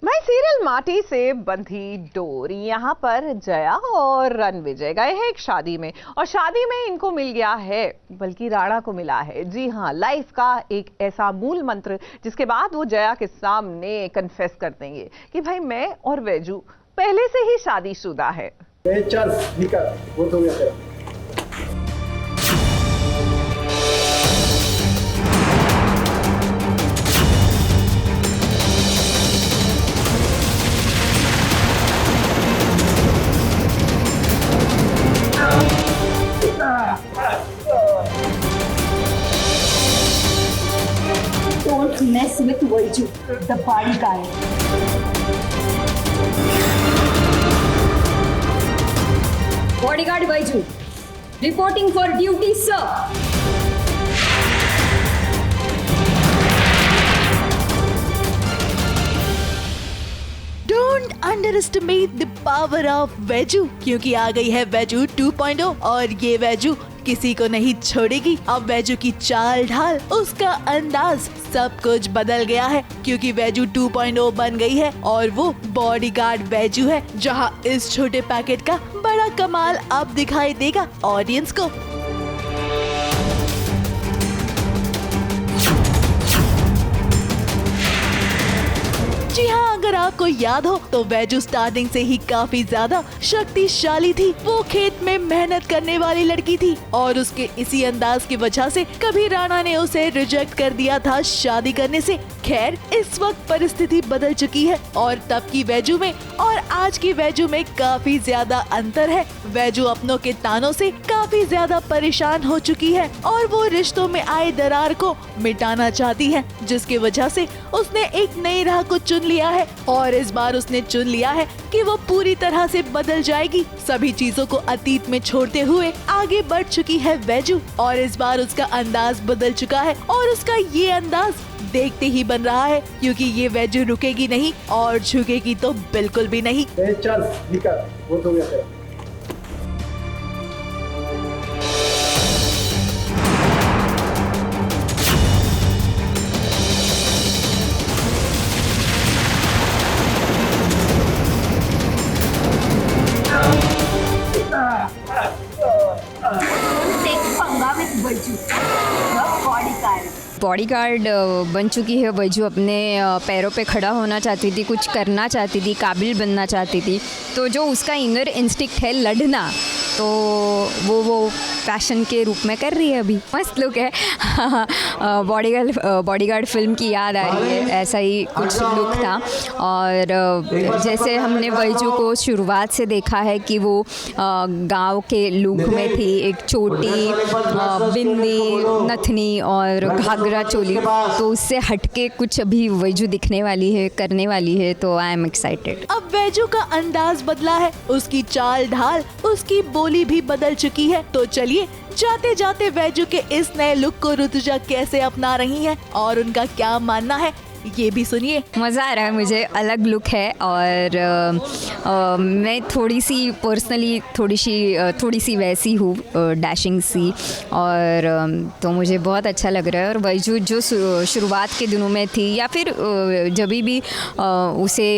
भाई सीरियल माटी से बंधी डोर, यहाँ पर जया और रणविजय गए हैं एक शादी में और शादी में इनको मिल गया है, बल्कि राणा को मिला है, जी हाँ, लाइफ का एक ऐसा मूल मंत्र जिसके बाद वो जया के सामने कन्फेस कर देंगे कि भाई मैं और वैजू पहले से ही शादीशुदा है। चल निकल, वो तो गया तेरा। Don't mess with Vaiju, the bodyguard. Bodyguard Vaiju, reporting for duty, sir. Don't underestimate the power of वैजू, क्योंकि आ गई है वैजू 2.0 और ये वैजू किसी को नहीं छोड़ेगी। अब वैजू की चाल ढाल, उसका अंदाज, सब कुछ बदल गया है क्योंकि वैजू 2.0 बन गई है और वो बॉडीगार्ड वैजू है। जहां इस छोटे पैकेट का बड़ा कमाल अब दिखाई देगा ऑडियंस को। जी हाँ, अगर आपको याद हो तो वैजू स्टार्टिंग से ही काफी ज्यादा शक्तिशाली थी। वो खेत में मेहनत करने वाली लड़की थी और उसके इसी अंदाज की वजह से कभी राणा ने उसे रिजेक्ट कर दिया था शादी करने से। खैर, इस वक्त परिस्थिति बदल चुकी है और तब की वैजू में और आज की वैजू में काफी ज्यादा अंतर है। वैजू अपनों के तानों से काफी ज्यादा परेशान हो चुकी है और वो रिश्तों में आए दरार को मिटाना चाहती है, जिसकी वजह से उसने एक नई राह को चुन लिया है और इस बार उसने चुन लिया है कि वो पूरी तरह से बदल जाएगी। सभी चीजों को अतीत में छोड़ते हुए आगे बढ़ चुकी है वैजू और इस बार उसका अंदाज बदल चुका है और उसका ये अंदाज देखते ही बन रहा है क्योंकि ये वैजू रुकेगी नहीं और झुकेगी तो बिल्कुल भी नहीं। चल निकल, वो तो गया तेरा। बॉडीगार्ड बन चुकी है वैजू, अपने पैरों पे खड़ा होना चाहती थी, कुछ करना चाहती थी, काबिल बनना चाहती थी। तो जो उसका इनर इंस्टिक्ट है लड़ना, तो वो पैशन के रूप में कर रही है अभी। मस्त लुक है। बॉडीगार्ड फिल्म की याद आ रही है, ऐसा ही कुछ लुक था। और जैसे हमने वैजू को शुरुआत से देखा है कि वो गांव के लुक में थी, एक छोटी बिंदी, नथनी और घाघरा चोली, तो उससे हटके कुछ अभी वैजू दिखने वाली है, करने वाली है। तो आई एम एक्साइटेड। अब वैजू का अंदाज बदला है, उसकी चाल ढाल, उसकी बोली भी बदल चुकी है। तो चलिए जाते जाते वैजू के इस नए लुक को ऋतुजा कैसे अपना रही हैं और उनका क्या मानना है, ये भी सुनिए। मज़ा आ रहा है मुझे, अलग लुक है और मैं थोड़ी सी पर्सनली थोड़ी सी वैसी हूँ, डैशिंग सी, और तो मुझे बहुत अच्छा लग रहा है। और वैजू जो शुरुआत के दिनों में थी या फिर जब भी उसे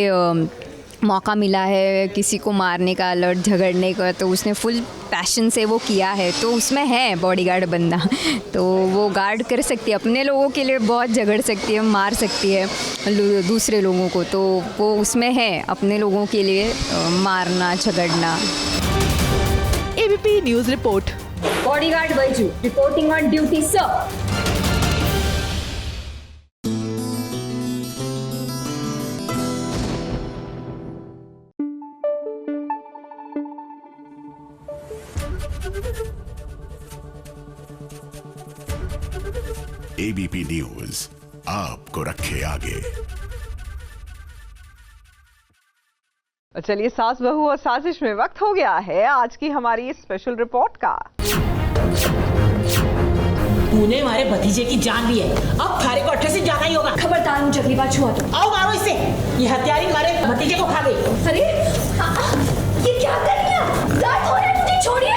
मौका मिला है किसी को मारने का, लड़ झगड़ने का, तो उसने फुल पैशन से वो किया है। तो उसमें है बॉडीगार्ड बनना, तो वो गार्ड कर सकती है, अपने लोगों के लिए बहुत झगड़ सकती है, मार सकती है दूसरे लोगों को, तो वो उसमें है अपने लोगों के लिए मारना झगड़ना। ABP news report. बॉडीगार्ड वैजू reporting on duty sir. ABP news आपको रखे आगे। चलिए, सास बहू और साजिश में वक्त हो गया है आज की हमारी स्पेशल रिपोर्ट का। तूने हमारे भतीजे की जान ली है, अब थारे को 18 से जाना ही होगा। खबरदार मुझे अगली बार छुआ तो। आओ मारो इसे, ये हत्यारी हमारे भतीजे को खा गई। अरे ये क्या कर रही है? दर्द हो रहा है, मुझे छोड़िए।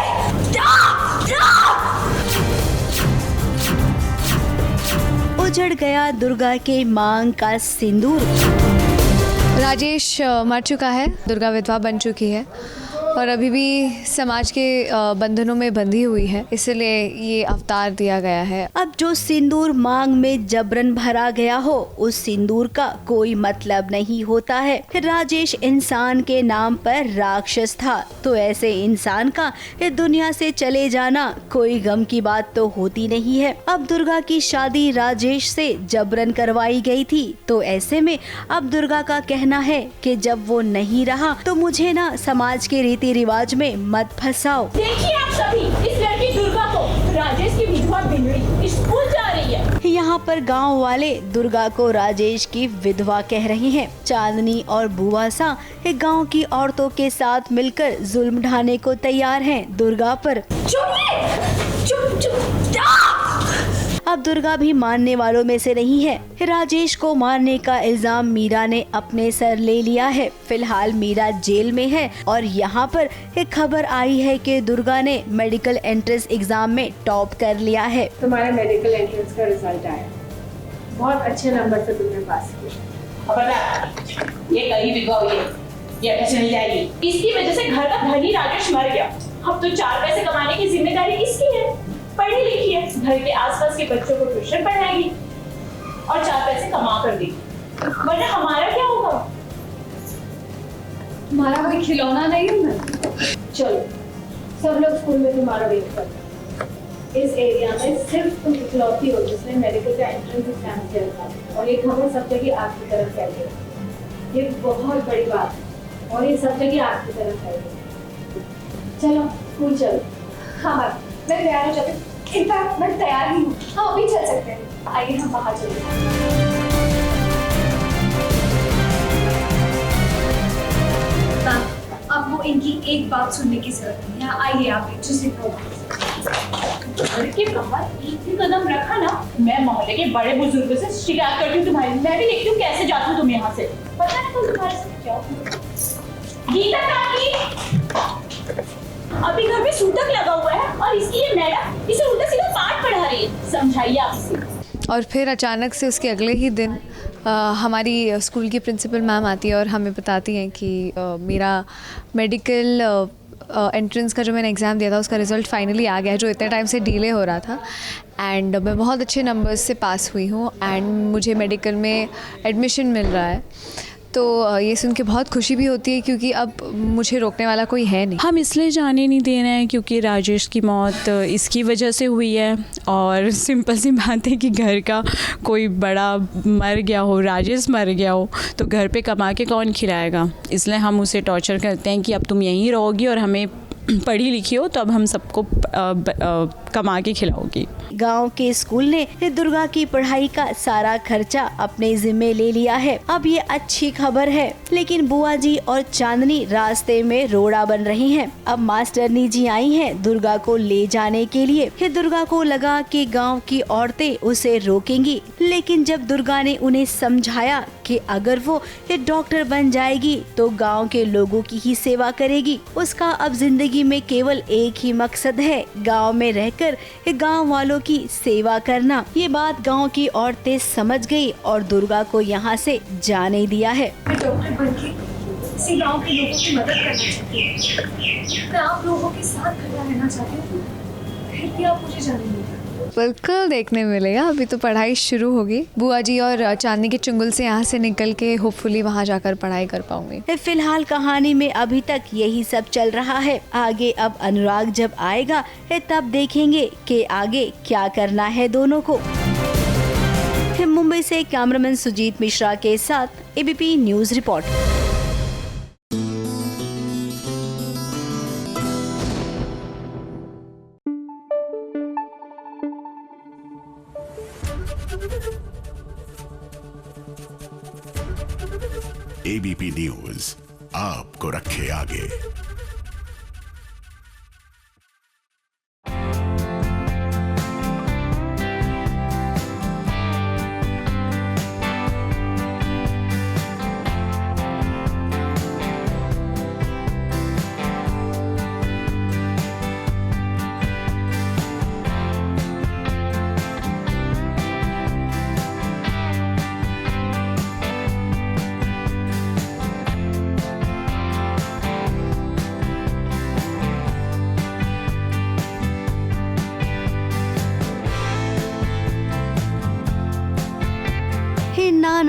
उजड़ गया दुर्गा के मांग का सिंदूर। राजेश मर चुका है, दुर्गा विधवा बन चुकी है और अभी भी समाज के बंधनों में बंधी हुई है, इसलिए ये अवतार दिया गया है। अब जो सिंदूर मांग में जबरन भरा गया हो, उस सिंदूर का कोई मतलब नहीं होता है। राजेश इंसान के नाम पर राक्षस था, तो ऐसे इंसान का इस दुनिया से चले जाना कोई गम की बात तो होती नहीं है। अब दुर्गा की शादी राजेश से जबरन करवाई गई थी, तो ऐसे में अब दुर्गा का कहना है कि जब वो नहीं रहा तो मुझे ना समाज के रीति रिवाज में मत फंसाओ। देखिए आप सभी, इस लड़की दुर्गा को राजेश की विधवा बिगड़ी स्कूल जा रही है। यहाँ पर गांव वाले दुर्गा को राजेश की विधवा कह रहे हैं। चांदनी और बुआ सा गांव की औरतों के साथ मिलकर जुल्म ढाने को तैयार हैं दुर्गा पर। चुप चुप अब दुर्गा भी मानने वालों में से नहीं है। राजेश को मारने का इल्जाम मीरा ने अपने सर ले लिया है। फिलहाल मीरा जेल में है और यहाँ पर एक खबर आई है कि दुर्गा ने मेडिकल एंट्रेंस एग्जाम में टॉप कर लिया है। तुम्हारे मेडिकल एंट्रेंस का रिजल्ट आया, बहुत अच्छे नंबर से तुमने पास किया। ये कहीं विधवा हुई है, ये कैसे नहीं जाएगी। इसकी वजह से घर का धनी राजेश मर गया। अब तो 4 पैसे कमाने की जिम्मेदारी इसकी है। पढ़ी लिखी है, घर के आसपास के बच्चों को ट्यूशन पढ़ाएगी और 4 पैसे कमा कर देगी, वरना हमारा क्या होगा। तुम्हारा कोई खिलौना नहीं हूँ मैं। चलो सब लोग स्कूल में तुम्हारा वेट करते हैं। इस एरिया में सिर्फ तुम इकलौती हो जिसने मेडिकल का एंट्रेंस एग्जाम किया था और ये खबर सब जगह आपकी तरफ फैल गई। ये बहुत बड़ी बात है और ये सब जगह आपकी तरफ फैल गई। चलो स्कूल चलो। हाँ मैं तैयार हो जाती हूँ। इनफैक्ट मैं तैयार ही हूँ, हम अभी चल सकते हैं। आइए हम बाहर चलते हैं। आपको इनकी एक बात सुनने की जरूरत है। यहाँ आइए आप जिससे घर के बाहर एक भी कदम रखा ना, मैं मोहल्ले के बड़े बुजुर्गों से शिकायत करती हूँ तुम्हारी। मैं भी देखती हूँ कैसे जाती हो तुम यहाँ से। पता है तुम तुम्हारे साथ क्या हुआ। गीता काकी, अभी घर में सूतक लगा हुआ है और इसकी ये मैडम इसे उल्टा सीधा पाठ पढ़ा रही है। समझाइए आप इसे। और फिर अचानक से उसके अगले ही दिन हमारी स्कूल की प्रिंसिपल मैम आती है और हमें बताती हैं कि मेरा मेडिकल एंट्रेंस का जो मैंने एग्ज़ाम दिया था उसका रिज़ल्ट फाइनली आ गया है, जो इतने टाइम से डिले हो रहा था। एंड मैं बहुत अच्छे नंबर्स से पास हुई हूँ एंड मुझे मेडिकल में एडमिशन मिल रहा है। तो ये सुन के बहुत खुशी भी होती है क्योंकि अब मुझे रोकने वाला कोई है नहीं। हम इसलिए जाने नहीं दे रहे हैं क्योंकि राजेश की मौत इसकी वजह से हुई है और सिंपल सी बात है कि घर का कोई बड़ा मर गया हो, राजेश मर गया हो, तो घर पे कमा के कौन खिलाएगा। इसलिए हम उसे टॉर्चर करते हैं कि अब तुम यहीं रहोगी और हमें पढ़ी लिखी हो तो अब हम सबको कमा के खिलाओगी। गांव के स्कूल ने दुर्गा की पढ़ाई का सारा खर्चा अपने जिम्मे ले लिया है। अब ये अच्छी खबर है, लेकिन बुआ जी और चांदनी रास्ते में रोड़ा बन रही हैं। अब मास्टरनी जी आई हैं दुर्गा को ले जाने के लिए। दुर्गा को लगा कि गांव की औरतें उसे रोकेंगी, लेकिन जब दुर्गा ने उन्हें समझाया कि अगर वो डॉक्टर बन जाएगी तो गांव के लोगों की ही सेवा करेगी, उसका अब जिंदगी में केवल एक ही मकसद है, गांव में रहकर गांव वालों की सेवा करना। ये बात गांव की औरतें समझ गई और दुर्गा को यहाँ से जाने दिया है। मैं डॉक्टर बनके इसी गांव के लोगों की मदद करना चाहती हूँ। मैं आप लोगों के साथ खड़ा रहना चाहती हूँ, फिर भी आप मुझे जाने नहीं। बिल्कुल देखने मिलेगा। अभी तो पढ़ाई शुरू होगी। बुआ जी और चांदनी के चुंगल से यहाँ से निकल के होपफुली वहाँ जाकर पढ़ाई कर पाऊंगी। फिलहाल कहानी में अभी तक यही सब चल रहा है। आगे अब अनुराग जब आएगा तब देखेंगे कि आगे क्या करना है दोनों को। मुंबई से कैमरामैन सुजीत मिश्रा के साथ एबीपी न्यूज रिपोर्ट। एबीपी न्यूज आपको रखे आगे।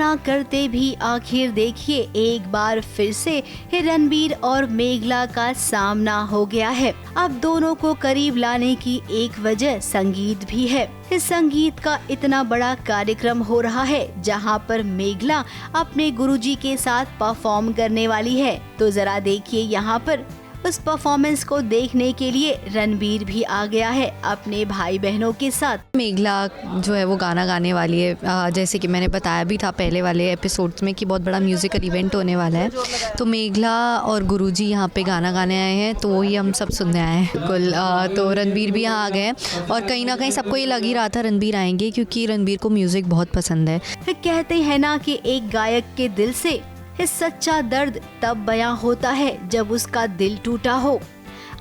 मना करते भी आखिर देखिए एक बार फिर से रणबीर और मेघला का सामना हो गया है। अब दोनों को करीब लाने की एक वजह संगीत भी है। इस संगीत का इतना बड़ा कार्यक्रम हो रहा है जहां पर मेघला अपने गुरुजी के साथ परफॉर्म करने वाली है। तो जरा देखिए यहाँ पर उस परफॉर्मेंस को देखने के लिए रणबीर भी आ गया है अपने भाई बहनों के साथ। मेघला जो है वो गाना गाने वाली है, जैसे कि मैंने बताया भी था पहले वाले एपिसोड्स में कि बहुत बड़ा म्यूजिकल इवेंट होने वाला है। तो मेघला और गुरुजी यहाँ पे गाना गाने आए हैं, तो वही हम सब सुनने आए हैं बिल्कुल। तो रणबीर भी यहाँ आ गए हैं और कहीं ना कहीं सबको ये लग ही रहा था रणबीर आएंगे, क्योंकि रणबीर को म्यूजिक बहुत पसंद है। कहते हैं ना कि एक गायक के दिल से सच्चा दर्द तब बयां होता है जब उसका दिल टूटा हो।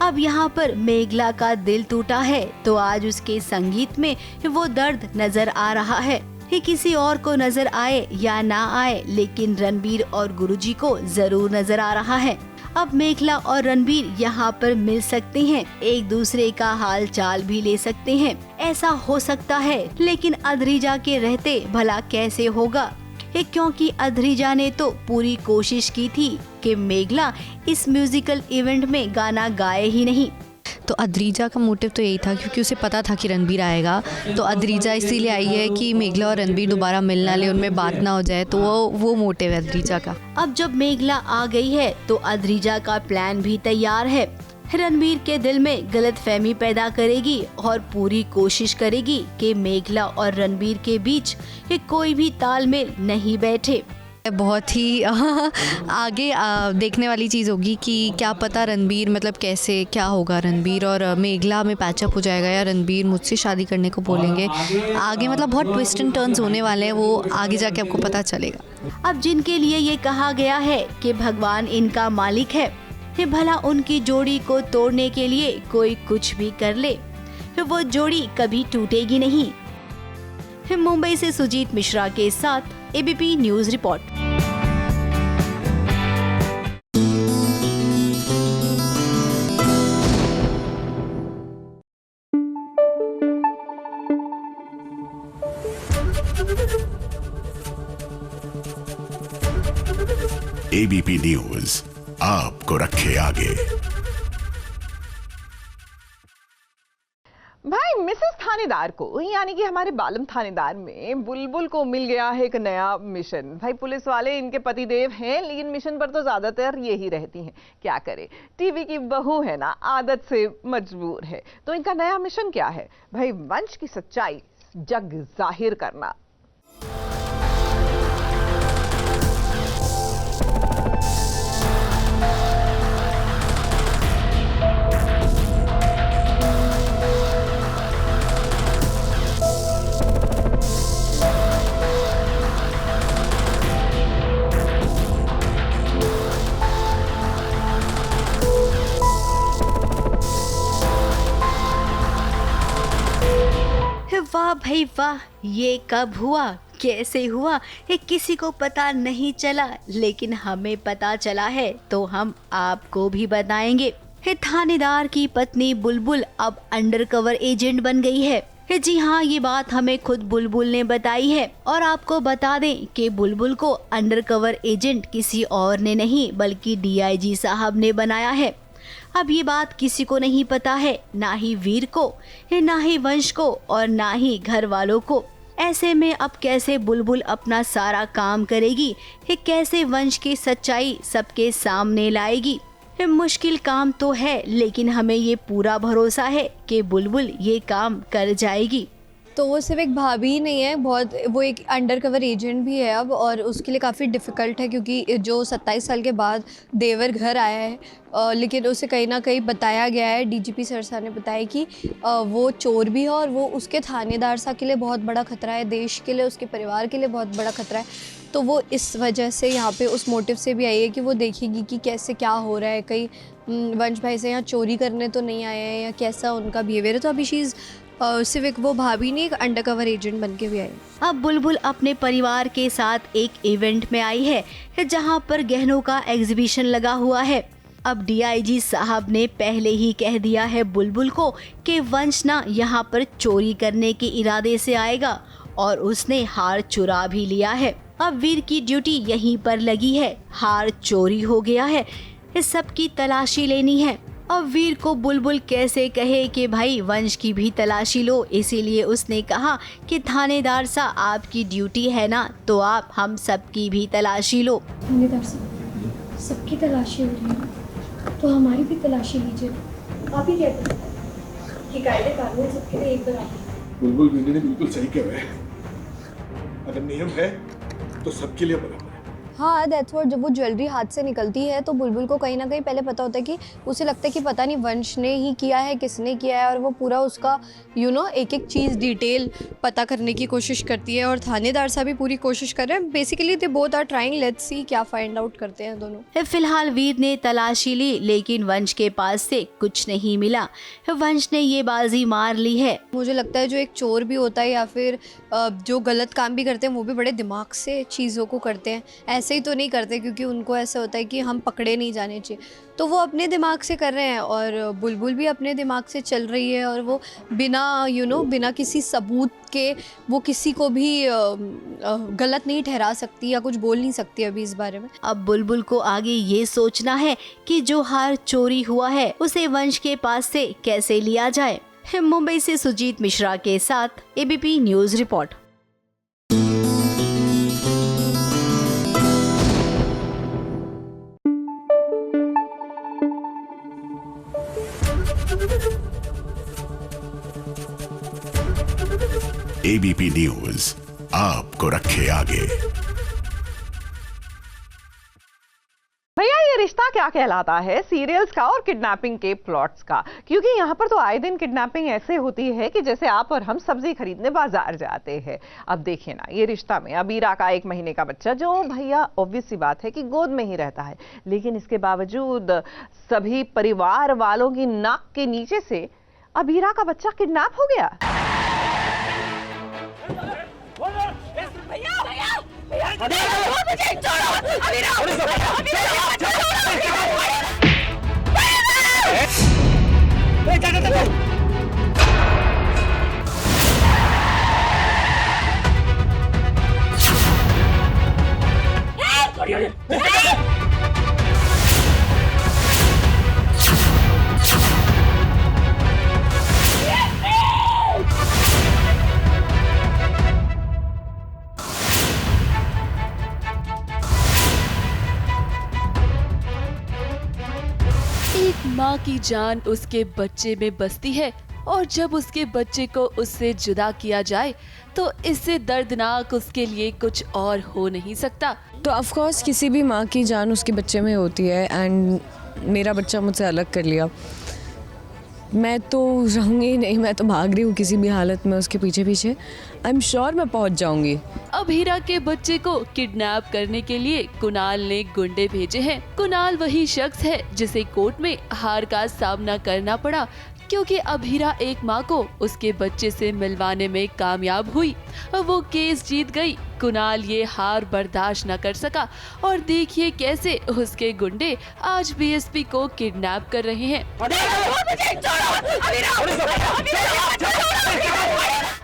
अब यहाँ पर मेघला का दिल टूटा है तो आज उसके संगीत में वो दर्द नजर आ रहा है। ये किसी और को नजर आए या ना आए, लेकिन रणबीर और गुरुजी को जरूर नजर आ रहा है। अब मेघला और रणबीर यहाँ पर मिल सकते हैं, एक दूसरे का हाल चाल भी ले सकते हैं। ऐसा हो सकता है, लेकिन अद्रिजा के रहते भला कैसे होगा? क्योंकि अद्रिजा ने तो पूरी कोशिश की थी कि मेघला इस म्यूजिकल इवेंट में गाना गाए ही नहीं। तो अद्रिजा का मोटिव तो यही था, क्योंकि उसे पता था कि रणबीर आएगा। तो अद्रिजा इसीलिए आई है कि मेघला और रणबीर दोबारा मिल ना ले, उनमें बात ना हो जाए। तो वो मोटिव है अद्रिजा का। अब जब मेघला आ गई है तो अद्रिजा का प्लान भी तैयार है। रणबीर के दिल में गलतफहमी पैदा करेगी और पूरी कोशिश करेगी कि मेघला और रणबीर के बीच कोई भी तालमेल नहीं बैठे। बहुत ही आगे देखने वाली चीज़ होगी कि क्या पता रणबीर मतलब कैसे क्या होगा, रणबीर और मेघला में पैचअप हो जाएगा या रणबीर मुझसे शादी करने को बोलेंगे। आगे मतलब बहुत ट्विस्ट एंड टर्न्स होने वाले हैं, वो आगे जाके आपको पता चलेगा। अब जिनके लिए ये कहा गया है कि भगवान इनका मालिक है, भला उनकी जोड़ी को तोड़ने के लिए कोई कुछ भी कर ले, वो जोड़ी कभी टूटेगी नहीं। मुंबई से सुजीत मिश्रा के साथ एबीपी न्यूज रिपोर्ट। एबीपी न्यूज आपको रखे आगे। भाई मिसेस थानेदार को, यानी कि हमारे बालम थानेदार में बुलबुल को मिल गया है एक नया मिशन। भाई पुलिस वाले इनके पतिदेव हैं, लेकिन मिशन पर तो ज्यादातर यही रहती हैं। क्या करे, टीवी की बहू है ना, आदत से मजबूर है। तो इनका नया मिशन क्या है भाई? वंश की सच्चाई जग जाहिर करना। वाह भाई वाह, ये कब हुआ, कैसे हुआ, ये किसी को पता नहीं चला, लेकिन हमें पता चला है तो हम आपको भी बताएंगे। थानेदार की पत्नी बुलबुल अब अंडरकवर एजेंट बन गई है। जी हाँ, ये बात हमें खुद बुलबुल ने बताई है। और आपको बता दें कि बुलबुल को अंडरकवर एजेंट किसी और ने नहीं बल्कि डीआईजी साहब ने बनाया है। अब ये बात किसी को नहीं पता है, ना ही वीर को, ना ही वंश को और ना ही घर वालों को। ऐसे में अब कैसे बुलबुल अपना सारा काम करेगी, कैसे वंश की सच्चाई सबके सामने लाएगी? मुश्किल काम तो है, लेकिन हमें ये पूरा भरोसा है कि बुलबुल ये काम कर जाएगी। तो वो सिर्फ एक भाभी ही नहीं है, बहुत वो एक अंडरकवर एजेंट भी है अब, और उसके लिए काफ़ी डिफ़िकल्ट है क्योंकि जो 27 साल के बाद देवर घर आया है, लेकिन उसे कहीं ना कहीं बताया गया है, डीजीपी सर साहब ने बताया कि वो चोर भी है और वो उसके थानेदार साहब के लिए बहुत बड़ा खतरा है, देश के लिए, उसके परिवार के लिए बहुत बड़ा खतरा है। तो वो इस वजह से यहाँ पे उस मोटिव से भी आई है कि वो देखेगी कि कैसे क्या हो रहा है, कहीं वंश भाई से यहाँ चोरी करने तो नहीं आए हैं या कैसा उनका बिहेवियर है। तो अभी शीज़ सिर्फ एक वो भाभी नहीं, एक अंडरकवर एजेंट बन के भी आई। अब बुलबुल अपने परिवार के साथ एक इवेंट में आई है जहां पर गहनों का एग्जीबिशन लगा हुआ है। अब डीआईजी साहब ने पहले ही कह दिया है बुलबुल को कि वंश ना यहाँ पर चोरी करने के इरादे से आएगा और उसने हार चुरा भी लिया है। अब वीर की ड्यूटी यहीं पर लगी है। हार चोरी हो गया है, इस सब की तलाशी लेनी है। अब वीर को बुलबुल कैसे कहे कि भाई वंश की भी तलाशी लो, इसीलिए उसने कहा कि थानेदार सा आपकी ड्यूटी है ना, तो आप हम सब की भी तलाशी लो। थानेदार साहब, सबकी तलाशी हो रही है तो हमारी भी तलाशी लीजिए। आप ही कहते हैं कि कायदे कानून सबके लिए एक बराबर। बुलबुल बीवी ने बिल्कुल सही कहा है, अगर नियम है तो सबके लिए बराबर है। हाँ दैट्स व्हाट। जब वो ज्वेलरी हाथ से निकलती है तो बुलबुल को कहीं ना कहीं पहले पता होता है कि उसे लगता है कि पता नहीं वंश ने ही किया है, किसने किया है, और वो पूरा उसका एक एक चीज़ डिटेल पता करने की कोशिश करती है। और थानेदार साहब भी पूरी कोशिश कर रहे हैं। Basically they both are trying, let's see क्या फाइंड आउट करते हैं दोनों। फिलहाल वीर ने तलाशी ली, लेकिन वंश के पास से कुछ नहीं मिला। वंश ने ये बाजी मार ली है। मुझे लगता है जो एक चोर भी होता है या फिर जो गलत काम भी करते हैं वो भी बड़े दिमाग से चीज़ों को करते हैं, ऐसे ही तो नहीं करते क्योंकि उनको ऐसा होता है कि हम पकड़े नहीं जाने चाहिए। तो वो अपने दिमाग से कर रहे हैं और बुलबुल भी अपने दिमाग से चल रही है, और वो बिना बिना किसी सबूत के वो किसी को भी गलत नहीं ठहरा सकती या कुछ बोल नहीं सकती अभी इस बारे में। अब बुलबुल को आगे ये सोचना है कि जो हार चोरी हुआ है उसे वंश के पास से कैसे लिया जाए। मुंबई से सुजीत मिश्रा के साथ एबीपी न्यूज रिपोर्ट। एबीपी न्यूज आपको रखे आगे। भैया ये रिश्ता क्या कहलाता है सीरियल्स का और किडनैपिंग के प्लॉट्स का? क्योंकि यहाँ पर तो आए दिन किडनैपिंग ऐसे होती है कि जैसे आप और हम सब्जी खरीदने बाजार जाते हैं। अब देखिए ना, ये रिश्ता में अबीरा का 1 महीने का बच्चा, जो भैया ऑब्वियस सी बात है कि गोद में ही रहता है, लेकिन इसके बावजूद सभी परिवार वालों की नाक के नीचे से अबीरा का बच्चा किडनैप हो गया। माँ की जान उसके बच्चे में बसती है, और जब उसके बच्चे को उससे जुदा किया जाए तो इससे दर्दनाक उसके लिए कुछ और हो नहीं सकता। तो ऑफ कोर्स किसी भी माँ की जान उसके बच्चे में होती है, एंड मेरा बच्चा मुझसे अलग कर लिया, मैं तो रहूँगी ही नहीं, मैं तो भाग रही हूँ किसी भी हालत में उसके पीछे पीछे। आई एम श्योर मैं पहुँच जाऊँगी। अबीरा के बच्चे को किडनैप करने के लिए कुणाल ने गुंडे भेजे हैं। कुणाल वही शख्स है जिसे कोर्ट में हार का सामना करना पड़ा, क्योंकि अबीरा एक माँ को उसके बच्चे से मिलवाने में कामयाब हुई। वो केस जीत गई। कुणाल ये हार बर्दाश्त न कर सका, और देखिए कैसे उसके गुंडे आज बीएसपी को किडनैप कर रहे हैं।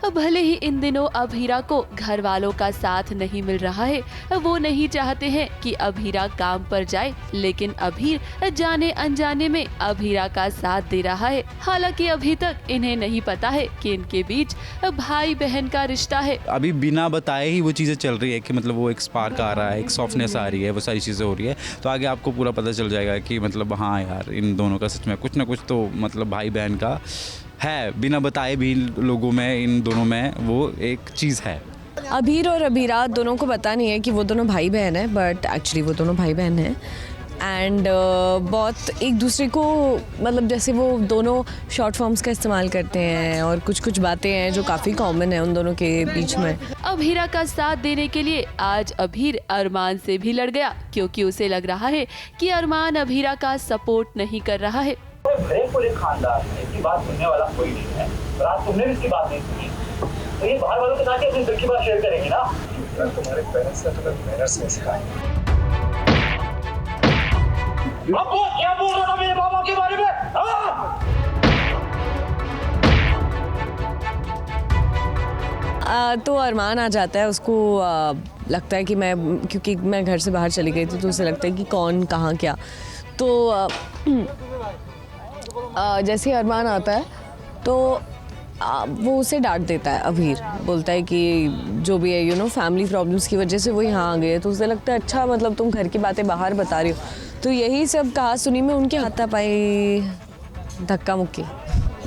भले ही इन दिनों अबीरा को घर वालों का साथ नहीं मिल रहा है, वो नहीं चाहते हैं कि अबीरा काम पर जाए, लेकिन अबीर जाने अनजाने में अबीरा का साथ दे रहा है। हालांकि अभी तक इन्हें नहीं पता है कि इनके बीच भाई बहन का रिश्ता है। अभी बिना बताए ही वो चीज़ें चल रही है कि मतलब वो एक स्पार्क आ रहा है, एक सॉफ्टनेस आ रही है, वो सारी चीज़ें हो रही है। तो आगे आपको पूरा पता चल जाएगा कि मतलब हाँ यार, इन दोनों का सच में कुछ ना कुछ तो मतलब भाई बहन का है, बिना बताए भी लोगों में, इन दोनों में वो एक चीज़ है। अबीर और अबीरा दोनों को पता नहीं है कि वो दोनों भाई बहन है, बट एक्चुअली वो दोनों भाई बहन हैं। एंड बहुत एक दूसरे को मतलब जैसे वो दोनों शॉर्ट फॉर्म्स का इस्तेमाल करते हैं, और कुछ कुछ बातें हैं जो काफ़ी कॉमन है उन दोनों के बीच में। अबीरा का साथ देने के लिए आज अबीर अरमान से भी लड़ गया, क्योंकि उसे लग रहा है कि अरमान अबीरा का सपोर्ट नहीं कर रहा है। पूरे खानदान में इसकी बात सुनने वाला कोई नहीं है, और आज तुमने भी इसकी बात नहीं सुनी, तो ये बाहर वालों के साथ अपनी दिल की बात शेयर करेंगे ना। तुम्हारे पेरेंट्स ने तुम्हें मैनर्स में सिखाया। अब वो क्या बोल रहा था मेरे बाबा के बारे में? तो अरमान आ जाता है, उसको लगता है कि क्योंकि मैं घर से बाहर चली गई थी तो उसे लगता है कि कौन कहाँ क्या। तो जैसे अरमान आता है तो वो उसे डांट देता है, अभीर बोलता है कि जो भी है फैमिली प्रॉब्लम्स की वजह से वो यहाँ आ गए है। तो उसे लगता है अच्छा मतलब तुम घर की बातें बाहर बता रही हो। तो यही सब कहा सुनी में उनके हाथापाई धक्का मुक्की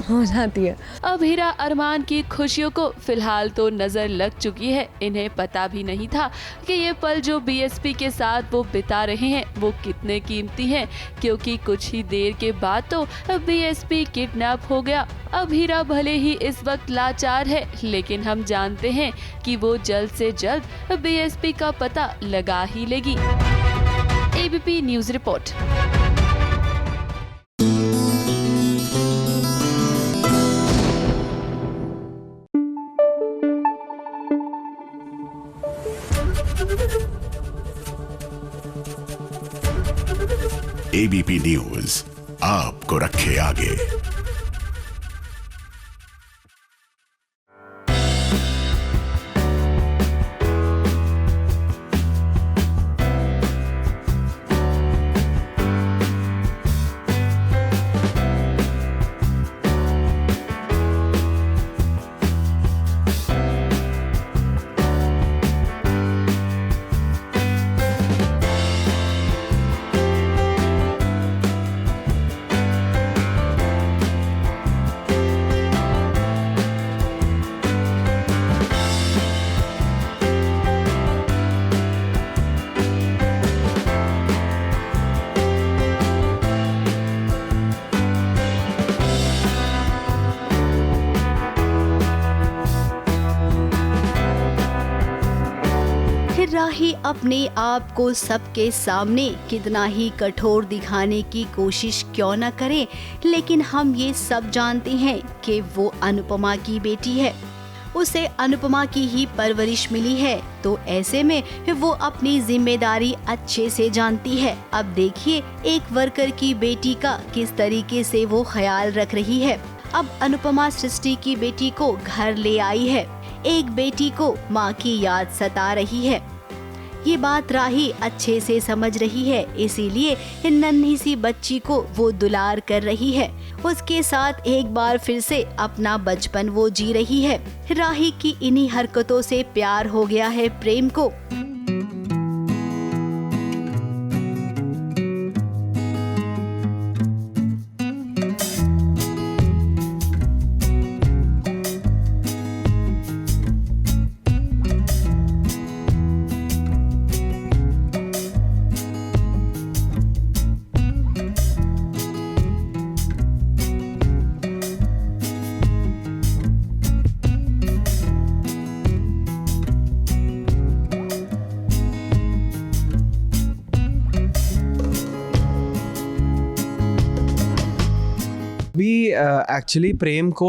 हो जाती है। अब हीरा अरमान की खुशियों को फिलहाल तो नजर लग चुकी है। इन्हें पता भी नहीं था कि ये पल जो बीएसपी के साथ वो बिता रहे हैं वो कितने कीमती हैं, क्योंकि कुछ ही देर के बाद तो बीएसपी किडनैप हो गया। अब हीरा भले ही इस वक्त लाचार है, लेकिन हम जानते हैं कि वो जल्द से जल्द बीएसपी का पता लगा ही लेगी। एबीपी न्यूज रिपोर्ट। एबीपी न्यूज आपको रखे आगे। राही अपने आप को सबके सामने कितना ही कठोर दिखाने की कोशिश क्यों न करे, लेकिन हम ये सब जानते हैं कि वो अनुपमा की बेटी है। उसे अनुपमा की ही परवरिश मिली है, तो ऐसे में वो अपनी जिम्मेदारी अच्छे से जानती है। अब देखिए एक वर्कर की बेटी का किस तरीके से वो ख्याल रख रही है। अब अनुपमा सृष्टि की बेटी को घर ले आई है। एक बेटी को माँ की याद सता रही है। ये बात राही अच्छे से समझ रही है, इसीलिए नन्ही सी बच्ची को वो दुलार कर रही है। उसके साथ एक बार फिर से अपना बचपन वो जी रही है। राही की इन्हीं हरकतों से प्यार हो गया है प्रेम को। अभी एक्चुअली प्रेम को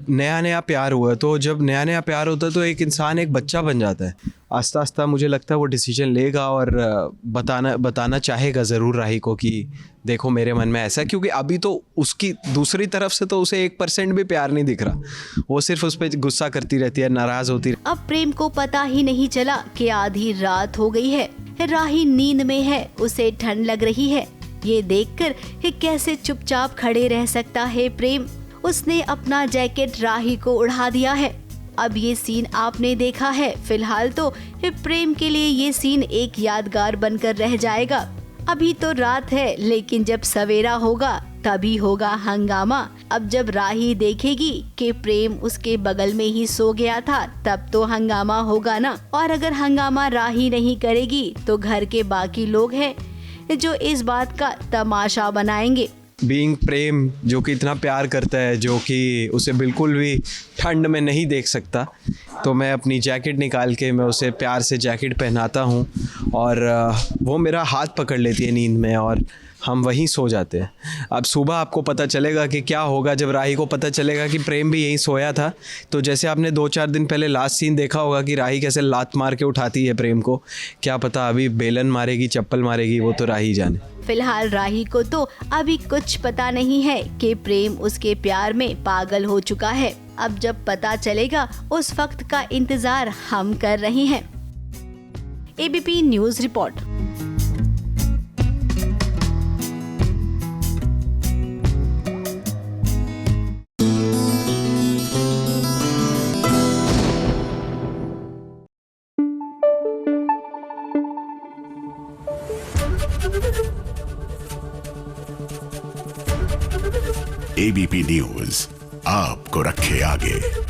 नया नया प्यार हुआ, तो जब नया नया प्यार होता है तो एक इंसान एक बच्चा बन जाता है। आस्ता आस्ता मुझे लगता है वो डिसीजन लेगा और बताना चाहेगा ज़रूर राही को कि देखो मेरे मन में ऐसा है, क्योंकि अभी तो उसकी दूसरी तरफ से तो उसे 1% भी प्यार नहीं दिख रहा। वो सिर्फ उस पर गुस्सा करती रहती है, नाराज़ होती है। अब प्रेम को पता ही नहीं चला कि आधी रात हो गई है। राही नींद में है, उसे ठंड लग रही है। ये देखकर कैसे चुपचाप खड़े रह सकता है प्रेम। उसने अपना जैकेट राही को उड़ा दिया है। अब ये सीन आपने देखा है, फिलहाल तो प्रेम के लिए ये सीन एक यादगार बनकर रह जाएगा। अभी तो रात है, लेकिन जब सवेरा होगा तभी होगा हंगामा। अब जब राही देखेगी कि प्रेम उसके बगल में ही सो गया था, तब तो हंगामा होगा ना। और अगर हंगामा राही नहीं करेगी तो घर के बाकी लोग हैं जो इस बात का तमाशा बनाएंगे। बीइंग प्रेम जो कि इतना प्यार करता है, जो कि उसे बिल्कुल भी ठंड में नहीं देख सकता, तो मैं अपनी जैकेट निकाल के मैं उसे प्यार से जैकेट पहनाता हूँ और वो मेरा हाथ पकड़ लेती है नींद में और हम वहीं सो जाते हैं। अब सुबह आपको पता चलेगा कि क्या होगा जब राही को पता चलेगा कि प्रेम भी यहीं सोया था। तो जैसे आपने 2-4 दिन पहले लास्ट सीन देखा होगा कि राही कैसे लात मार के उठाती है प्रेम को, क्या पता अभी बेलन मारेगी, चप्पल मारेगी, वो तो राही जाने। फिलहाल राही को तो अभी कुछ पता नहीं है कि प्रेम उसके प्यार में पागल हो चुका है। अब जब पता चलेगा उस वक्त का इंतजार हम कर रहे हैं। एबीपी न्यूज रिपोर्ट। एबीपी न्यूज आपको रखे आगे।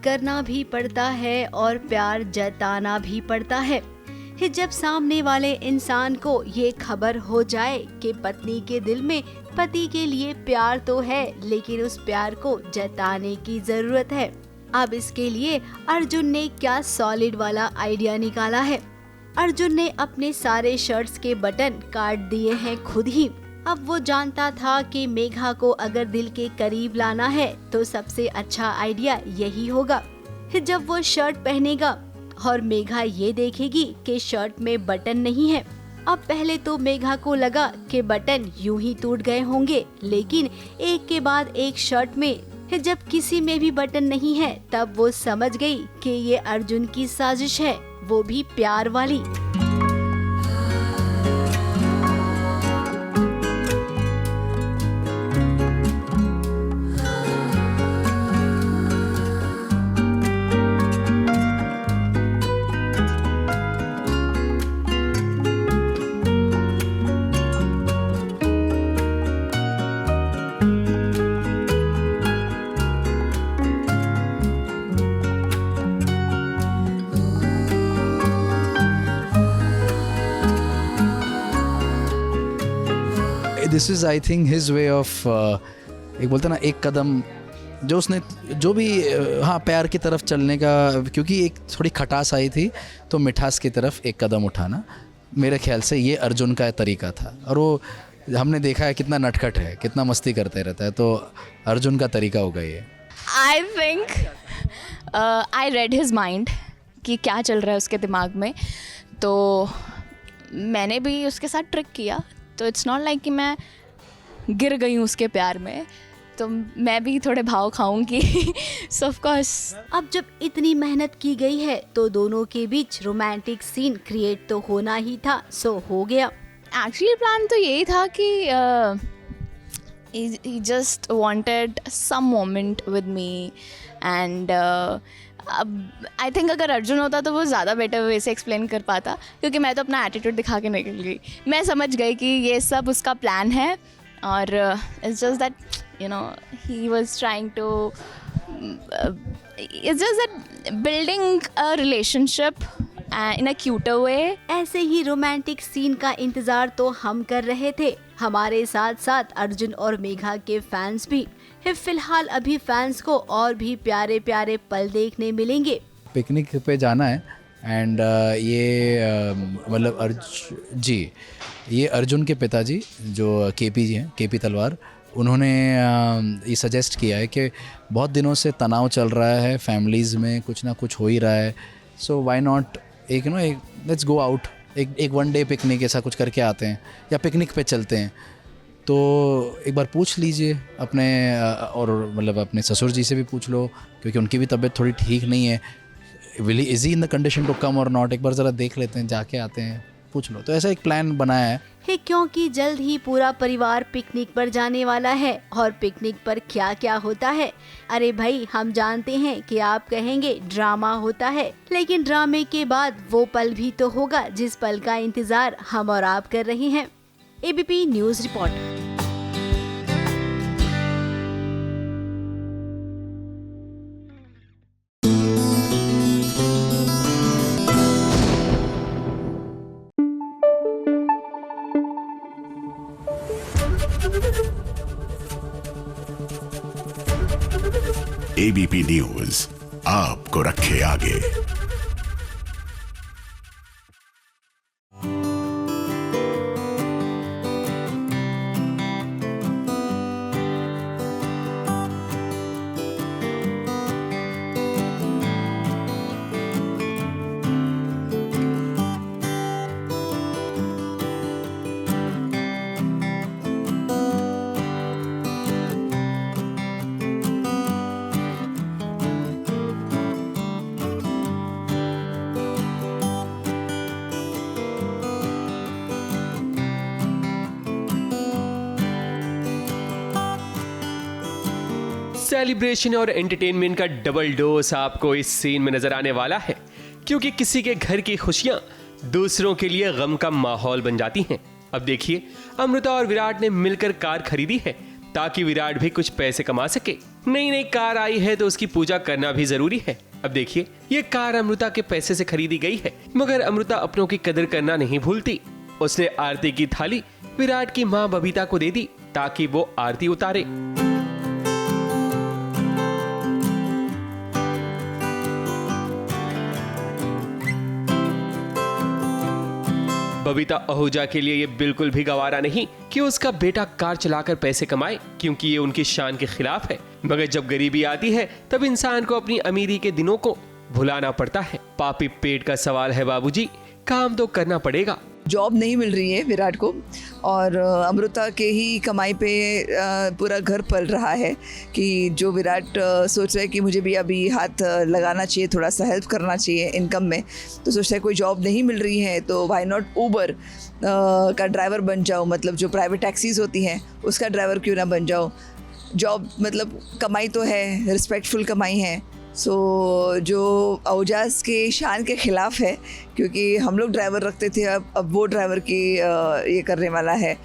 करना भी पड़ता है और प्यार जताना भी पड़ता है। जब सामने वाले इंसान को ये खबर हो जाए कि पत्नी के दिल में पति के लिए प्यार तो है, लेकिन उस प्यार को जताने की जरूरत है। अब इसके लिए अर्जुन ने क्या सॉलिड वाला आइडिया निकाला है। अर्जुन ने अपने सारे शर्ट्स के बटन काट दिए हैं खुद ही। अब वो जानता था कि मेघा को अगर दिल के करीब लाना है तो सबसे अच्छा आइडिया यही होगा। जब वो शर्ट पहनेगा और मेघा ये देखेगी कि शर्ट में बटन नहीं है। अब पहले तो मेघा को लगा कि बटन यूं ही टूट गए होंगे, लेकिन एक के बाद एक शर्ट में जब किसी में भी बटन नहीं है तब वो समझ गई कि ये अर्जुन की साजिश है, वो भी प्यार वाली। This is I think his way of, एक बोलते ना एक कदम जो उसने जो भी हाँ प्यार की तरफ चलने का, क्योंकि एक थोड़ी खटास आई थी तो मिठास की तरफ एक कदम उठाना मेरे ख्याल से ये अर्जुन का तरीका था। और वो हमने देखा है कितना नटखट है, कितना मस्ती करते रहता है, तो अर्जुन का तरीका होगा ये। I think I read his mind कि क्या चल रहा है उसके दिमाग में, तो मैंने भी उसके साथ ट्रिक किया। तो इट्स नॉट लाइक कि मैं गिर गई हूँ उसके प्यार में, तो मैं भी थोड़े भाव खाऊंगी। सो ऑफ कोर्स अब जब इतनी मेहनत की गई है तो दोनों के बीच रोमांटिक सीन क्रिएट तो होना ही था, सो हो गया। एक्चुअली प्लान तो यही था कि he just wanted some moment with me and अब आई थिंक अगर अर्जुन होता तो वो ज़्यादा बेटर वे से एक्सप्लेन कर पाता, क्योंकि मैं तो अपना एटीट्यूड दिखा के निकल गई। मैं समझ गई कि ये सब उसका प्लान है और it's just that you know he was trying to, it's just that building a relationship in a cuter way. ऐसे ही रोमांटिक सीन का इंतजार तो हम कर रहे थे, हमारे साथ साथ अर्जुन और मेघा के फैंस भी। फिलहाल अभी फैंस को और भी प्यारे प्यारे पल देखने मिलेंगे। पिकनिक पे जाना है एंड ये मतलब ये अर्जुन के पिताजी जो केपी जी हैं, केपी तलवार, उन्होंने ये सजेस्ट किया है कि बहुत दिनों से तनाव चल रहा है फैमिलीज़ में, कुछ ना कुछ हो ही रहा है, सो व्हाई नॉट एक लेट्स गो आउट, एक वन डे पिकनिक ऐसा कुछ करके आते हैं या पिकनिक पे चलते हैं। तो एक बार पूछ लीजिए अपने और मतलब अपने ससुर जी से भी पूछ लो, क्योंकि उनकी भी तबीयत थोड़ी ठीक नहीं है। Willy is he in the condition to come और नॉट, एक बार ज़रा देख लेते हैं, जाके आते हैं, पूछ लो। तो ऐसा एक प्लान बनाया है क्योंकि जल्द ही पूरा परिवार पिकनिक पर जाने वाला है। और पिकनिक पर क्या क्या होता है, अरे भाई हम जानते हैं कि आप कहेंगे ड्रामा होता है, लेकिन ड्रामे के बाद वो पल भी तो होगा जिस पल का इंतजार हम और आप कर रहे हैं। एबीपी न्यूज रिपोर्ट। एबीपी न्यूज आपको रखे आगे। सेलिब्रेशन और एंटरटेनमेंट का डबल डोज आपको इस सीन में नजर आने वाला है, क्योंकि किसी के घर की खुशियां दूसरों के लिए गम का माहौल बन जाती हैं। अब देखिए, अमृता और विराट ने मिलकर कार खरीदी है ताकि विराट भी कुछ पैसे कमा सके। नई नई कार आई है तो उसकी पूजा करना भी जरूरी है। अब देखिए, ये कार अमृता के पैसे से खरीदी गई है, मगर अमृता अपनों की कदर करना नहीं भूलती। उसने आरती की थाली विराट की माँ बबीता को दे दी ताकि वो आरती उतारे। बबीता आहूजा के लिए ये बिल्कुल भी गवारा नहीं कि उसका बेटा कार चलाकर पैसे कमाए, क्योंकि ये उनकी शान के खिलाफ है। मगर जब गरीबी आती है तब इंसान को अपनी अमीरी के दिनों को भुलाना पड़ता है। पापी पेट का सवाल है बाबूजी, काम तो करना पड़ेगा। जॉब नहीं मिल रही है विराट को और अमृता के ही कमाई पे पूरा घर पल रहा है कि जो विराट सोच रहा है कि मुझे भी अभी हाथ लगाना चाहिए, थोड़ा सा हेल्प करना चाहिए इनकम में, तो सोचता है कोई जॉब नहीं मिल रही है तो व्हाई नॉट ऊबर का ड्राइवर बन जाओ, मतलब जो प्राइवेट टैक्सीज होती हैं उसका ड्राइवर क्यों ना बन जाओ। जॉब मतलब कमाई तो है, रिस्पेक्टफुल कमाई है। जो आहूजास के शान के खिलाफ है, क्योंकि हम लोग ड्राइवर रखते थे, अब वो ड्राइवर की ये करने वाला है,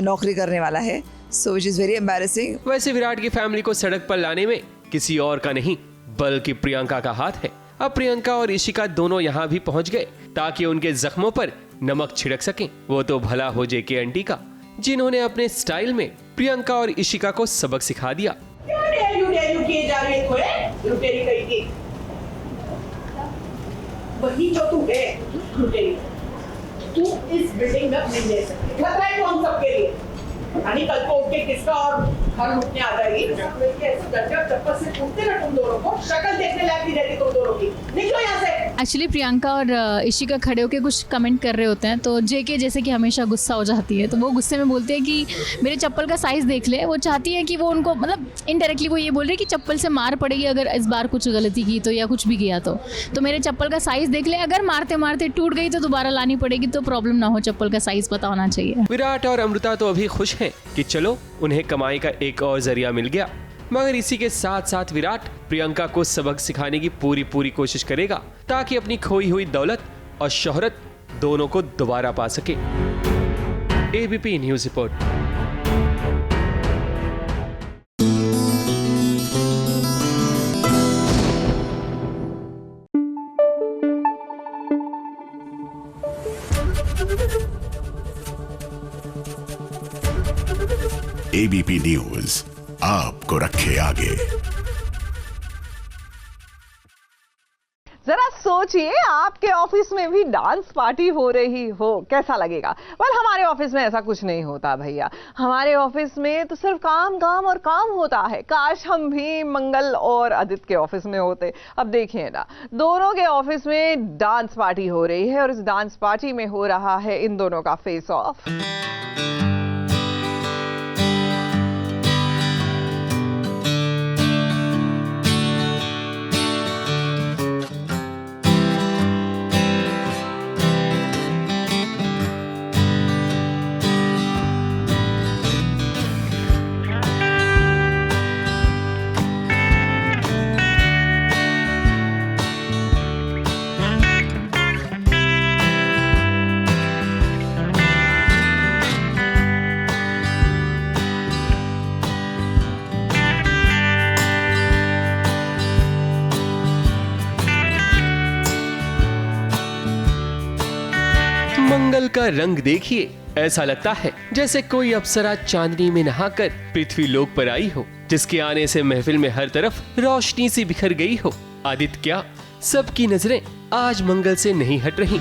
नौकरी करने वाला है। सो विच इज़ वेरी एम्बैरेसिंग। वैसे विराट की फैमिली को सड़क पर लाने में किसी और का नहीं बल्कि प्रियंका का हाथ है। अब प्रियंका और इशिका दोनों यहाँ भी पहुँच गए ताकि उनके जख्मों पर नमक छिड़क सकें। वो तो भला हो जेके आंटी का, जिन्होंने अपने स्टाइल में प्रियंका और इशिका को सबक सिखा दिया। किए जा रहे थे लुटेरी कहीं वही जो तू है लुटेरी, तू इस बिल्डिंग में नहीं ले सकती। खतरा है तो हम सबके लिए, यानी कल को उठ के किसका और घर लुटने आ जाएगी। चप्पल से कूदते ना तुम दोनों को, शक्ल देखने लायक नहीं रहती तुम दोनों की। निकलो यहाँ से। एक्चुअली प्रियंका और इशिका खड़े होकर कुछ कमेंट कर रहे होते हैं, तो जेके जैसे कि हमेशा गुस्सा हो जाती है, तो वो गुस्से में बोलते हैं कि मेरे चप्पल का साइज़ देख ले। वो चाहती है कि वो उनको मतलब इनडायरेक्टली वो ये बोल रहे हैं कि चप्पल से मार पड़ेगी अगर इस बार कुछ गलती की तो, या कुछ भी किया तो मेरे चप्पल का साइज़ देख ले, अगर मारते मारते टूट गई तो दोबारा लानी पड़ेगी, तो प्रॉब्लम ना हो, चप्पल का साइज़ पता होना चाहिए। विराट और अमृता तो अभी खुश हैं कि चलो उन्हें कमाई का एक और जरिया मिल गया, मगर इसी के साथ साथ विराट प्रियंका को सबक सिखाने की पूरी कोशिश करेगा ताकि अपनी खोई हुई दौलत और शोहरत दोनों को दोबारा पा सके। ABP news report. ABP news आपको रखे आगे। जरा सोचिए, आपके ऑफिस में भी डांस पार्टी हो रही हो, कैसा लगेगा? हमारे ऑफिस में ऐसा कुछ नहीं होता भैया। हमारे ऑफिस में तो सिर्फ काम काम और काम होता है। काश हम भी मंगल और आदित्य के ऑफिस में होते। अब देखिए ना, दोनों के ऑफिस में डांस पार्टी हो रही है और इस डांस पार्टी में हो रहा है इन दोनों का फेस ऑफ। मंगल का रंग देखिए, ऐसा लगता है जैसे कोई अप्सरा चांदनी में नहाकर पृथ्वी लोक पर आई हो, जिसके आने से महफिल में हर तरफ रोशनी सी बिखर गई हो। आदित्य क्या, सबकी नजरें आज मंगल से नहीं हट रही।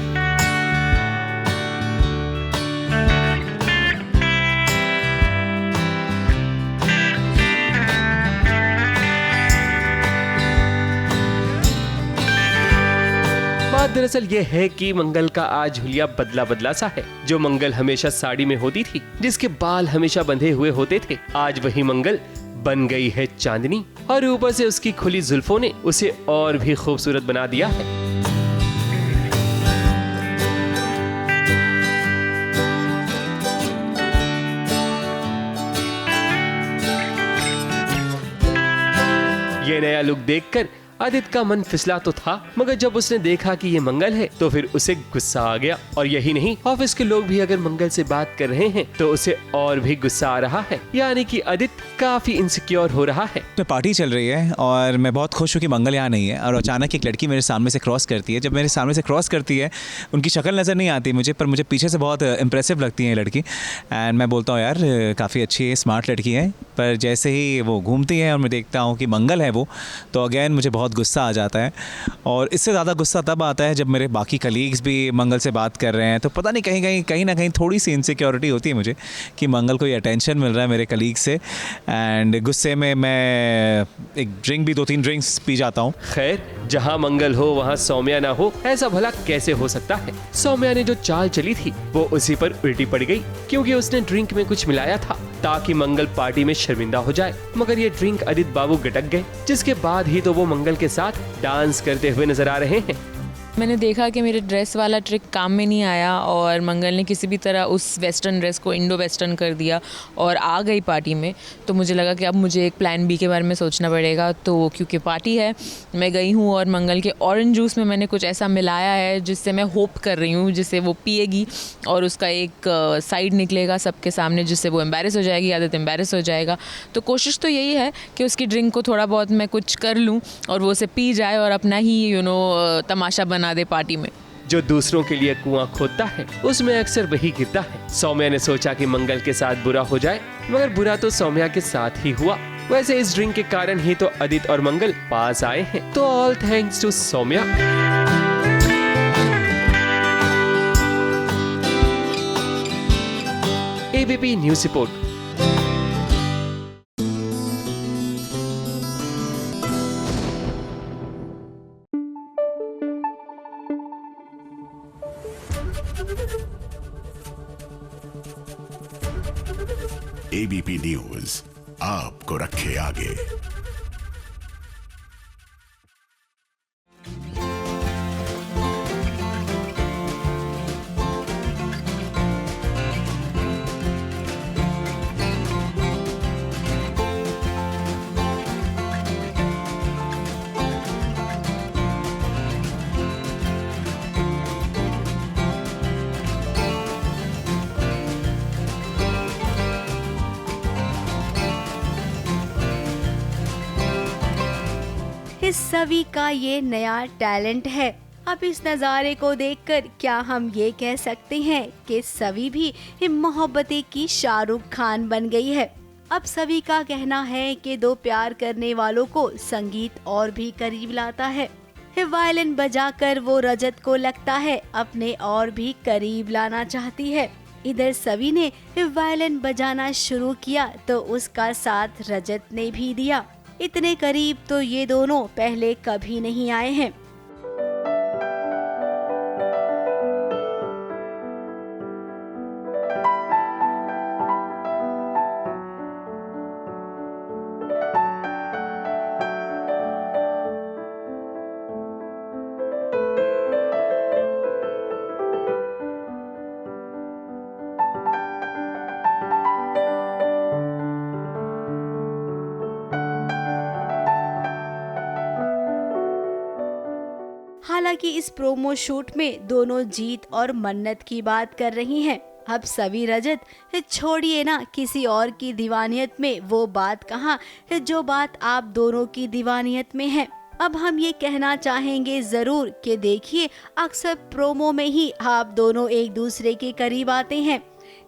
बात दरअसल ये है कि मंगल का आज हुलिया बदला बदला सा है। जो मंगल हमेशा साड़ी में होती थी, जिसके बाल हमेशा बंधे हुए होते थे, आज वही मंगल बन गई है चांदनी, और ऊपर से उसकी खुली जुल्फों ने उसे और भी खूबसूरत बना दिया है। ये नया लुक देखकर आदित्य का मन फिसला तो था, मगर जब उसने देखा कि ये मंगल है तो फिर उसे गुस्सा आ गया। और यही नहीं, ऑफिस के लोग भी अगर मंगल से बात कर रहे हैं तो उसे और भी गुस्सा आ रहा है। यानी कि आदित्य काफी इनसिक्योर हो रहा है। तो पार्टी चल रही है और मैं बहुत खुश हूँ कि मंगल यहाँ नहीं है, और अचानक एक लड़की मेरे सामने से क्रॉस करती है। जब मेरे सामने से क्रॉस करती है, उनकी शक्ल नज़र नहीं आती मुझे, पर मुझे पीछे से बहुत इंप्रेसिव लगती है ये लड़की। एंड मैं बोलता हूँ यार काफ़ी अच्छी है, स्मार्ट लड़की है। पर जैसे ही वो घूमती है और मैं देखता हूँ कि मंगल है वो, तो अगेन मुझे बहुत गुस्सा आ जाता है। और इससे ज़्यादा गुस्सा तब आता है जब मेरे बाकी कलीग्स भी मंगल से बात कर रहे हैं, तो पता नहीं कहीं ना कहीं थोड़ी सी इनसिक्योरिटी होती है मुझे कि मंगल को ये अटेंशन मिल रहा है मेरे कलीग से। एंड गुस्से में मैं एक ड्रिंक भी 2-3 ड्रिंक्स पी जाता हूँ। खैर, जहाँ मंगल हो वहाँ सौम्या ना हो, ऐसा भला कैसे हो सकता है। सौम्या ने जो चाल चली थी वो उसी पर उल्टी पड़ गई, क्योंकि उसने ड्रिंक में कुछ मिलाया था ताकि मंगल पार्टी में शर्मिंदा हो जाए। मगर ये ड्रिंक आदित्य बाबू गटक गए, जिसके बाद ही तो वो मंगल के साथ डांस करते हुए नजर आ रहे हैं। मैंने देखा कि मेरे ड्रेस वाला ट्रिक काम में नहीं आया और मंगल ने किसी भी तरह उस वेस्टर्न ड्रेस को इंडो वेस्टर्न कर दिया और आ गई पार्टी में। तो मुझे लगा कि अब मुझे एक प्लान बी के बारे में सोचना पड़ेगा। तो क्योंकि पार्टी है, मैं गई हूँ और मंगल के ऑरेंज जूस में मैंने कुछ ऐसा मिलाया है जिससे मैं होप कर रही हूँ जिससे वो पिएगी और उसका एक साइड निकलेगा सबके सामने, जिससे वो एम्बैरेस हो जाएगी, आदत एम्बैरेस हो जाएगा। तो कोशिश तो यही है कि उसकी ड्रिंक को थोड़ा बहुत मैं कुछ कर लूँ और वो उसे पी जाए और अपना ही तमाशा बना दे पार्टी में। जो दूसरों के लिए कुआं खोदता है उसमें अक्सर वही गिरता है। सौम्या ने सोचा कि मंगल के साथ बुरा हो जाए, मगर बुरा तो सौम्या के साथ ही हुआ। वैसे इस ड्रिंक के कारण ही तो आदित्य और मंगल पास आए हैं। तो all thanks to Saumya. ABP news रिपोर्ट। एबीपी न्यूज आपको रखे आगे। इस सभी का ये नया टैलेंट है। अब इस नज़ारे को देखकर क्या हम ये कह सकते हैं कि सभी भी मोहब्बतें की शाहरुख खान बन गई है। अब सभी का कहना है कि दो प्यार करने वालों को संगीत और भी करीब लाता है। वायलिन बजाकर वो रजत को लगता है अपने और भी करीब लाना चाहती है। इधर सभी ने वायलिन बजाना शुरू किया तो उसका साथ रजत ने भी दिया। इतने करीब तो ये दोनों पहले कभी नहीं आए हैं। हालांकि इस प्रोमो शूट में दोनों जीत और मन्नत की बात कर रही हैं। अब सभी रजत छोड़िए ना किसी और की दीवानियत में वो बात कहाँ जो बात आप दोनों की दीवानियत में है। अब हम ये कहना चाहेंगे जरूर कि देखिए अक्सर प्रोमो में ही आप दोनों एक दूसरे के करीब आते हैं।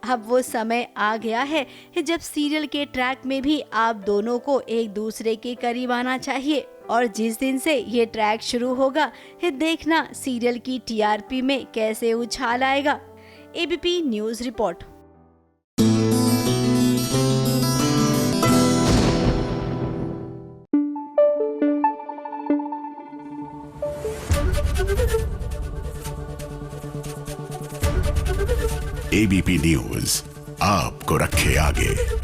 अब वो समय आ गया है जब सीरियल के ट्रैक में भी आप दोनों को एक दूसरे के करीब आना चाहिए। और जिस दिन से ये ट्रैक शुरू होगा देखना सीरियल की टीआरपी में कैसे उछाल आएगा। एबीपी न्यूज रिपोर्ट। एबीपी न्यूज आपको रखे आगे।